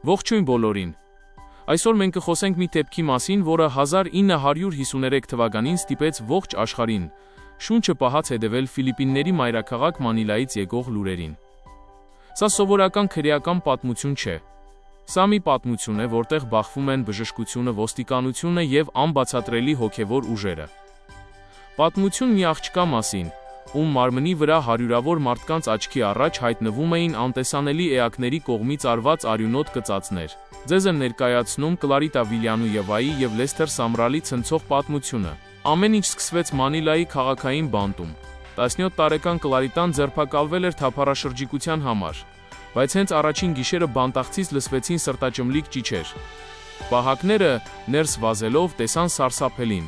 Ողջույն բոլորին։ Այսօր մենք կխոսենք մի դեպքի մասին, որը 1953 թվականին ստիպեց ողջ աշխարհին շունչը պահած հետևել Ֆիլիպինների մայրաքաղաք Մանիլայից եկող լուրերին։ Սա սովորական քրեական պատմություն չէ։ Սա մի պատմություն է, որտեղ բախվում են բժշկությունը, ոստիկանությունը եւ անբացատրելի հոգեվոր ուժերը։ Պատմություն մի աղջկա մասին, ում մարմնի վրա հարյուրավոր մարդկանց աչքի առաջ հայտնվում էին անտեսանելի էակների կողմից արված արյունոտ կծածներ։ Ձեզ եմ ներկայացնում Կլարիտա Վիլյանուևայի եւ Լեսթեր Սամրալի ցնցող պատմությունը։ Ամեն ինչ սկսվեց Մանիլայի քաղաքային բանտում։ 17 տարեկան Կլարիտան ձերբակալվել էր թափառաշրջիկության համար, բայց հենց առաջին գիշերը բանտաղցից լսվեցին սրտաճմլիկ ճիչեր։ Պահակները, ներս վազելով, տեսան սարսափելին։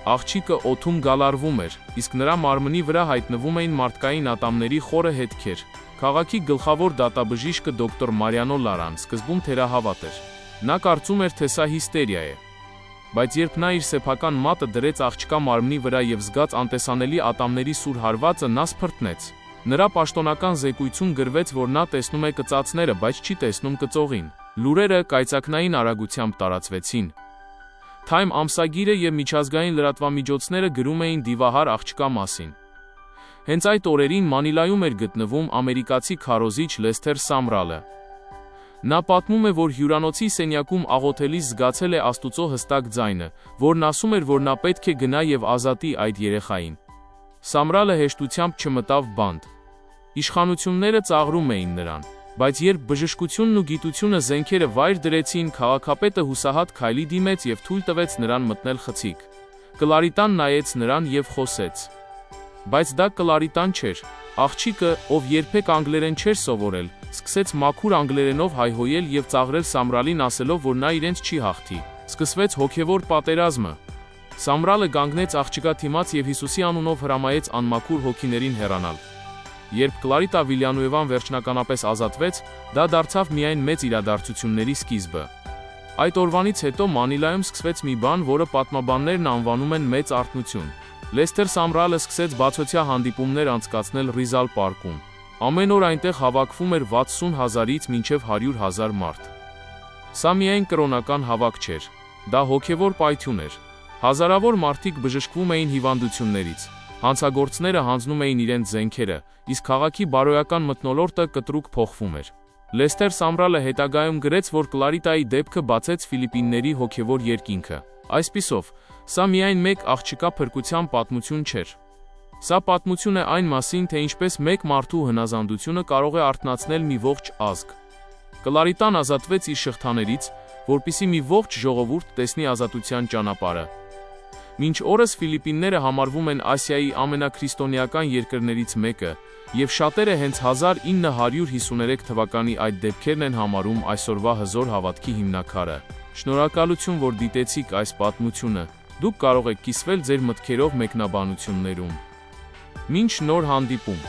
Աղջիկը օդում գալարվում էր, իսկ նրա մարմնի վրա հայտնվում էին մարդկային ատամների խորը հետքեր։ Քաղաքի գլխավոր դատաբժիշկը դոկտոր Մարիանո Լարան սկզբում թերահավատ էր։ Նա կարծում էր, թե սա հիստերիա է։ Բայց երբ նա իր սեփական մատը դրեց աղջկա մարմնի վրա եւ զգաց անտեսանելի ատամների սուր հարվածը, նա սփռտնեց։ Նրա պաշտոնական զեկույցում գրվեց, որ նա տեսնում է կծածները, բայց չի տեսնում կծողին։ Լուրերը կայծակնային արագությամբ տարածվեցին։ Time ամսագիրը եւ միջազգային լրատվամիջոցները գրում էին դիվահար աղջկա մասին։ Հենց այդ օրերին Մանիլայում էր գտնվում ամերիկացի քարոզիչ Լեսթեր Սամրալը։ Նա պատմում է, որ հյուրանոցի սենյակում աղոթելիս զգացել է Աստուծո հստակ ձայնը, որն ասում էր, որ նա պետք է գնա եւ ազատի այդ երեխային։ Սամրալը հեշտությամբ չմտավ բանտ։ Իշխանությունները ծաղրում էին նրան, բայց երբ բժշկությունն ու գիտությունը զենքերը վայր դրեցին, քաղաքապետը հուսահատ քայլի դիմեց եւ թույլ տվեց նրան մտնել խցիկ։ Կլարիտան նայեց նրան եւ խոսեց։ Բայց դա Կլարիտան չէր։ Աղջիկը, ով երբեք անգլերեն չէր սովորել, սկսեց մաքուր անգլերենով հայհոյել եւ ծաղրել Սամրալին, ասելով, որ նա իրենց չի հաղթի։ Սկսվեց հոգեվոր պատերազմը։ Սամրալը կանգնեց աղջկա դիմաց եւ Հիսուսի անունով հրամայեց անմաքուր հոգիներին հեռանալ։ Երբ Կլարիտա Վիլյանուևան վերջնականապես ազատվեց, դա դարձավ միայն մեծ իրադարձությունների սկիզբը։ Այդ օրվանից հետո Մանիլայում սկսվեց մի բան, որը պատմաբաններն անվանում են մեծ արթնություն։ Լեսթեր Սամրալը սկսեց բացօթյա հանդիպումներ անցկացնել Ռիզալ պարկում։ Ամեն օր այնտեղ հավաքվում էր 60,000-ից մինչև 100,000 մարդ։ Սա միայն կրոնական հավաք չէր, դա հոգևոր պայթյուն էր։ Հազարավոր մարդիկ բժշկվում էին հիվանդություններից, հանցագործները հանձնում էին իրենց զենքերը, իսկ քաղաքի բարոյական մթնոլորտը կտրուկ փոխվում էր։ Լեսթեր Սամրալը հետագայում գրեց, որ Կլարիտայի դեպքը բացեց Ֆիլիպինների հոգևոր երկինքը։ Այսպիսով, սա միայն մեկ աղջկա փրկության պատմություն չէր։ Սա պատմություն է այն մասին, թե ինչպես մեկ մարդու հնազանդությունը կարող է արթնացնել մի ողջ ազգ։ Կլարիտան ազատվեց իր շղթաներից, որպեսզի մի ողջ ժողովուրդ տեսնի ազատության ճանապարհը։ Մինչ օրս Ֆիլիպինները համարվում են Ասիայի ամենաքրիստոնեական երկրներից մեկը, եւ շատերը հենց 1953 թվականի այդ դեպքերն են համարում այսօրվա հզոր հավատքի հիմնաքարը։ Շնորհակալություն, որ դիտեցիք այս պատմությունը։ Դուք կարող եք կիսվել ձեր մտքերով մեկնաբանություններում։ Մինչ նոր հանդիպում։